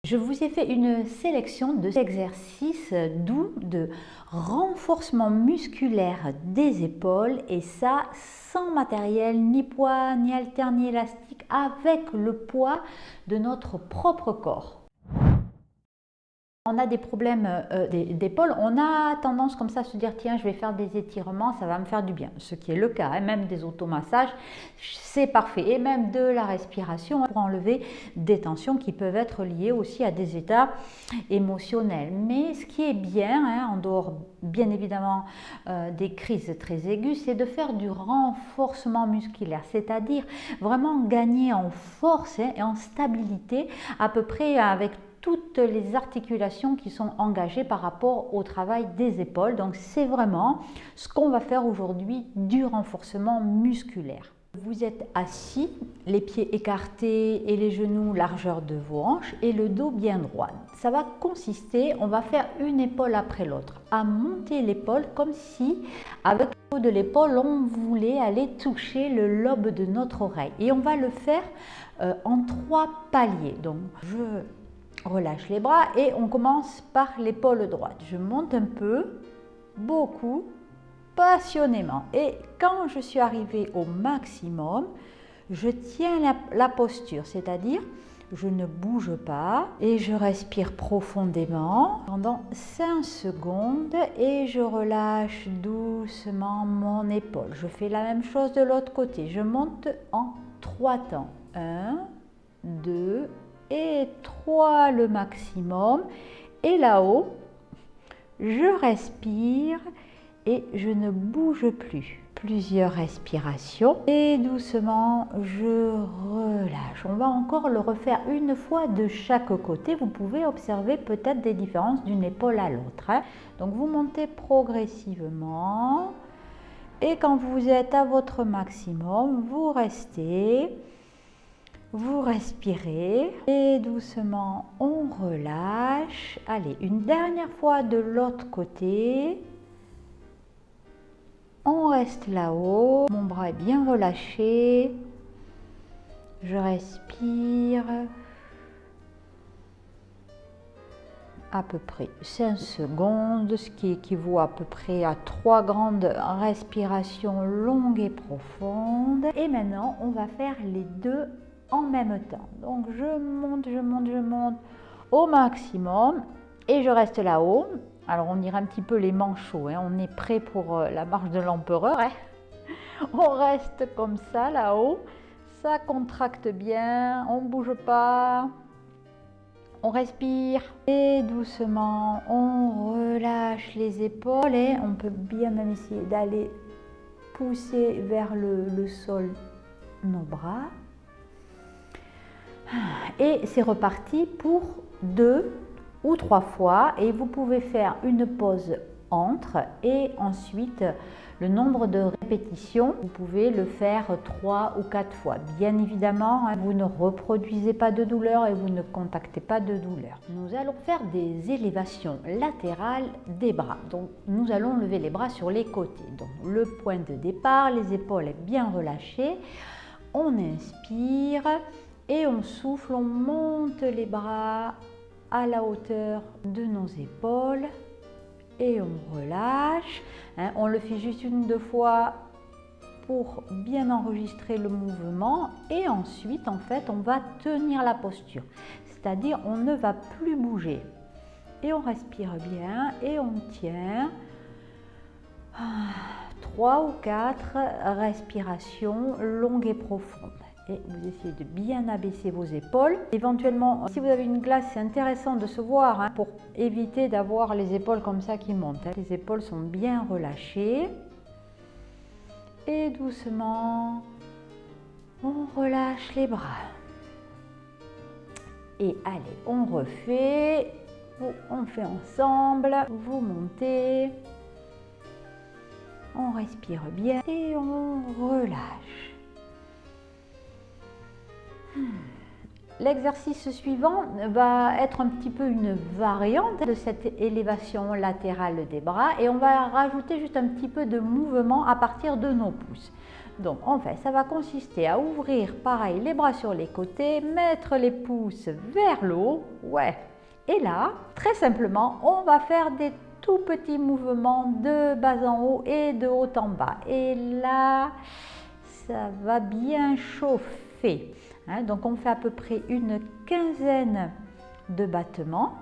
Je vous ai fait une sélection d'exercices doux de renforcement musculaire des épaules et ça sans matériel, ni poids, ni haltère, ni élastique, avec le poids de notre propre corps. On a des problèmes d'épaule, on a tendance comme ça à se dire tiens je vais faire des étirements, ça va me faire du bien, ce qui est le cas, hein, même des automassages, c'est parfait, et même de la respiration pour enlever des tensions qui peuvent être liées aussi à des états émotionnels. Mais ce qui est bien, hein, en dehors bien évidemment des crises très aiguës, c'est de faire du renforcement musculaire, c'est-à-dire vraiment gagner en force et en stabilité à peu près avec toutes les articulations qui sont engagées par rapport au travail des épaules. Donc c'est vraiment ce qu'on va faire aujourd'hui, du renforcement musculaire. Vous êtes assis, les pieds écartés et les genoux largeur de vos hanches et le dos bien droit. Ça va consister, on va faire une épaule après l'autre, à monter l'épaule comme si avec le haut de l'épaule on voulait aller toucher le lobe de notre oreille. Et on va le faire en 3 paliers. Donc je relâche les bras et on commence par l'épaule droite. Je monte un peu, beaucoup, passionnément. Et quand je suis arrivée au maximum, je tiens la posture, c'est-à-dire je ne bouge pas et je respire profondément pendant 5 secondes et je relâche doucement mon épaule. Je fais la même chose de l'autre côté. Je monte en 3 temps. 1, 2 et 3 le maximum. Et là-haut, je respire et je ne bouge plus. Plusieurs respirations et doucement je relâche. On va encore le refaire une fois de chaque côté. Vous pouvez observer peut-être des différences d'une épaule à l'autre, hein. Donc vous montez progressivement et quand vous êtes à votre maximum, vous restez. Vous respirez et doucement on relâche. Allez, une dernière fois de l'autre côté. On reste là-haut. Mon bras est bien relâché. Je respire. À peu près 5 secondes, ce qui équivaut à peu près à 3 grandes respirations longues et profondes. Et maintenant, on va faire les deux en même temps. Donc je monte au maximum et je reste là-haut. Alors on dirait un petit peu les manchots, hein. On est prêt pour la marche de l'empereur, hein. On reste comme ça là-haut, ça contracte bien, on ne bouge pas, on respire et doucement on relâche les épaules et on peut bien même essayer d'aller pousser vers le sol nos bras. Et c'est reparti pour 2 ou 3 fois et vous pouvez faire une pause entre et ensuite le nombre de répétitions, vous pouvez le faire 3 ou 4 fois. Bien évidemment, vous ne reproduisez pas de douleur et vous ne contactez pas de douleur. Nous allons faire des élévations latérales des bras. Donc nous allons lever les bras sur les côtés. Donc le point de départ, les épaules bien relâchées. On inspire. Et on souffle, on monte les bras à la hauteur de nos épaules et on relâche. Hein, on le fait juste 1 ou 2 fois pour bien enregistrer le mouvement et ensuite en fait on va tenir la posture. C'est-à-dire on ne va plus bouger. Et on respire bien et on tient 3 ou 4 respirations longues et profondes. Et vous essayez de bien abaisser vos épaules. Éventuellement, si vous avez une glace, c'est intéressant de se voir, hein, pour éviter d'avoir les épaules comme ça qui montent, hein. Les épaules sont bien relâchées. Et doucement, on relâche les bras. Et allez, on refait. On fait ensemble. Vous montez. On respire bien et on relâche. L'exercice suivant va être un petit peu une variante de cette élévation latérale des bras et on va rajouter juste un petit peu de mouvement à partir de nos pouces. Donc en fait, ça va consister à ouvrir pareil les bras sur les côtés, mettre les pouces vers le haut, ouais. Et là, très simplement, on va faire des tout petits mouvements de bas en haut et de haut en bas. Et là, ça va bien chauffer. Hein, donc on fait à peu près une quinzaine de battements.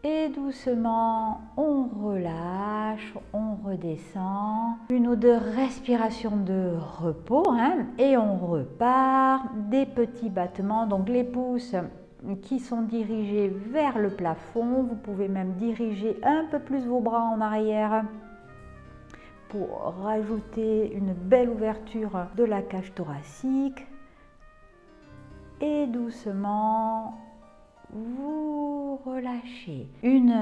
Et doucement, on relâche, on redescend. Une ou deux respirations de repos, hein, et on repart. Des petits battements, donc les pouces qui sont dirigés vers le plafond. Vous pouvez même diriger un peu plus vos bras en arrière pour rajouter une belle ouverture de la cage thoracique. Et doucement, vous relâchez. Une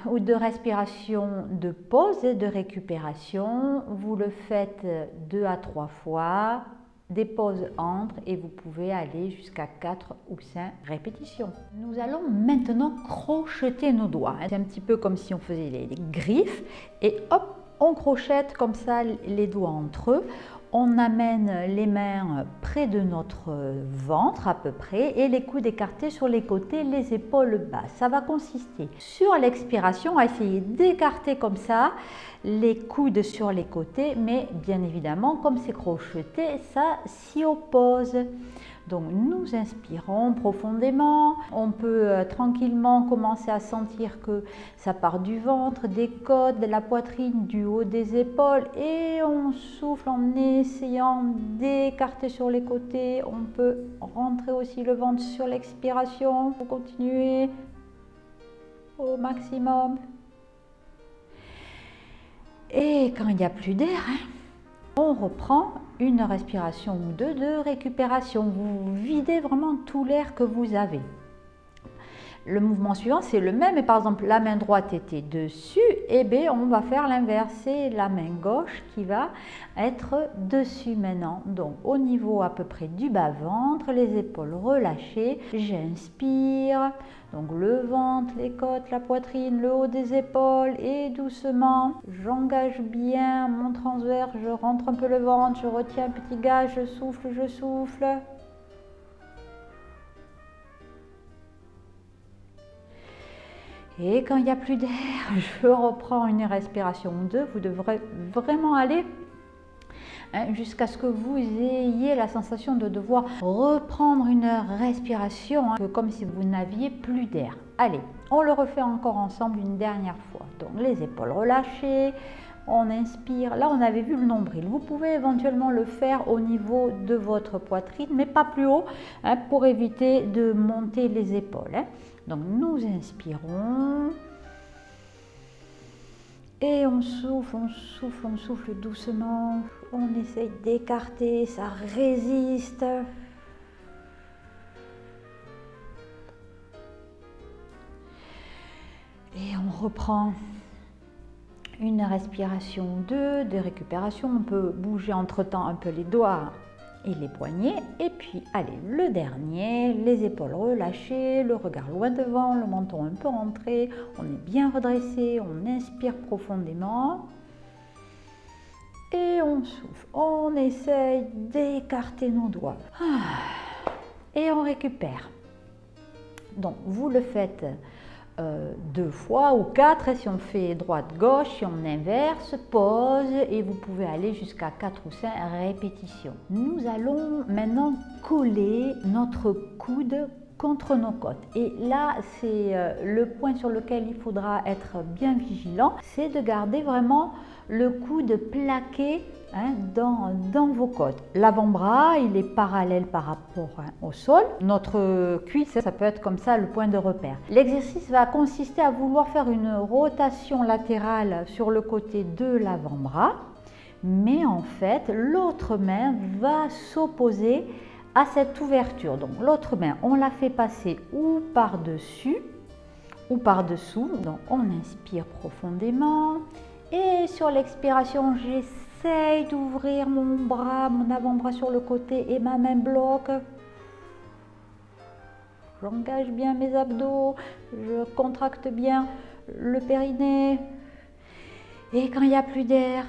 ou deux respirations de pause et de récupération. Vous le faites 2 à 3 fois. Des pauses entre et vous pouvez aller jusqu'à 4 ou 5 répétitions. Nous allons maintenant crocheter nos doigts. C'est un petit peu comme si on faisait les griffes et hop, on crochette comme ça les doigts entre eux. On amène les mains près de notre ventre à peu près et les coudes écartés sur les côtés, les épaules basses. Ça va consister sur l'expiration à essayer d'écarter comme ça les coudes sur les côtés, mais bien évidemment comme c'est crocheté, ça s'y oppose. Donc nous inspirons profondément, on peut tranquillement commencer à sentir que ça part du ventre, des côtes, de la poitrine, du haut des épaules et on souffle en essayant d'écarter sur les côtés. On peut rentrer aussi le ventre sur l'expiration pour continuer au maximum. Et quand il n'y a plus d'air, on reprend une respiration ou deux de récupération. Vous videz vraiment tout l'air que vous avez. Le mouvement suivant, c'est le même. Et par exemple, la main droite était dessus, et bien on va faire l'inverse. C'est la main gauche qui va être dessus maintenant. Donc au niveau à peu près du bas-ventre, les épaules relâchées. J'inspire. Donc le ventre, les côtes, la poitrine, le haut des épaules et doucement, j'engage bien mon transverse, je rentre un peu le ventre, je retiens un petit gage, je souffle, je souffle. Et quand il n'y a plus d'air, je reprends une respiration ou deux. Vous devrez vraiment aller jusqu'à ce que vous ayez la sensation de devoir reprendre une respiration, comme si vous n'aviez plus d'air. Allez, on le refait encore ensemble une dernière fois. Donc les épaules relâchées, on inspire. Là, on avait vu le nombril. Vous pouvez éventuellement le faire au niveau de votre poitrine, mais pas plus haut, pour éviter de monter les épaules. Donc nous inspirons. Et on souffle, on souffle, on souffle doucement. On essaye d'écarter, ça résiste. Et on reprend une respiration ou deux de récupération. On peut bouger entre-temps un peu les doigts et les poignets. Et puis, allez, le dernier, les épaules relâchées, le regard loin devant, le menton un peu rentré. On est bien redressé, on inspire profondément. Et on souffle. On essaye d'écarter nos doigts. Et on récupère. Donc, vous le faites 2 fois ou 4, si on fait droite-gauche, si on inverse, pause, et vous pouvez aller jusqu'à 4 ou 5 répétitions. Nous allons maintenant coller notre coude contre nos côtes. Et là, c'est le point sur lequel il faudra être bien vigilant, c'est de garder vraiment le coude plaqué dans vos côtes. L'avant-bras, il est parallèle par rapport au sol. Notre cuisse, ça peut être comme ça le point de repère. L'exercice va consister à vouloir faire une rotation latérale sur le côté de l'avant-bras, mais en fait, l'autre main va s'opposer à cette ouverture. Donc l'autre main, on la fait passer ou par-dessus ou par-dessous. Donc on inspire profondément et sur l'expiration, j'essaye d'ouvrir mon bras, mon avant-bras sur le côté et ma main bloque. J'engage bien mes abdos, je contracte bien le périnée. Et quand il n'y a plus d'air,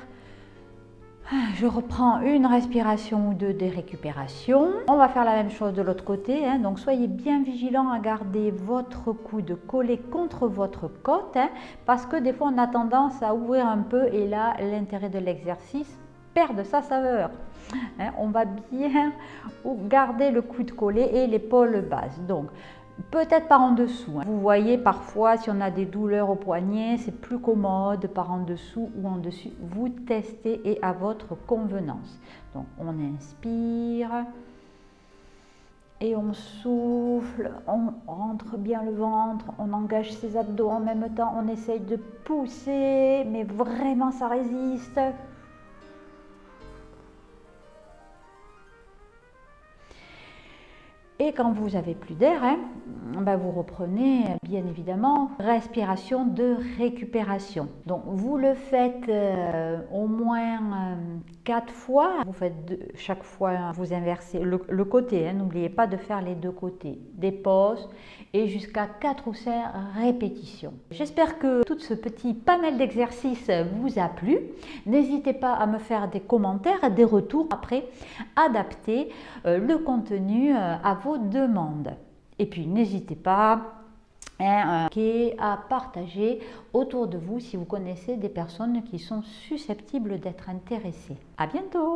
Je reprends une respiration ou deux de récupération. On va faire la même chose de l'autre côté, hein. Donc soyez bien vigilant à garder votre coude collé contre votre côte, hein, parce que des fois on a tendance à ouvrir un peu et là l'intérêt de l'exercice perd de sa saveur. Hein, on va bien garder le coude collé et l'épaule basse. Donc peut-être par en dessous. Vous voyez, parfois, si on a des douleurs au poignet, c'est plus commode par en dessous ou en dessus. Vous testez et à votre convenance. Donc, on inspire et on souffle. On rentre bien le ventre. On engage ses abdos en même temps. On essaye de pousser, mais vraiment, ça résiste. Et quand vous n'avez plus d'air, hein, vous reprenez bien évidemment respiration de récupération. Donc vous le faites au moins 4 fois. Vous faites chaque fois, vous inversez le côté. Hein, n'oubliez pas de faire les deux côtés. Des pauses et jusqu'à 4 ou 5 répétitions. J'espère que tout ce petit panel d'exercices vous a plu. N'hésitez pas à me faire des commentaires, des retours après, adapter le contenu à vos demandes. Et puis n'hésitez pas à partager autour de vous si vous connaissez des personnes qui sont susceptibles d'être intéressées. À bientôt!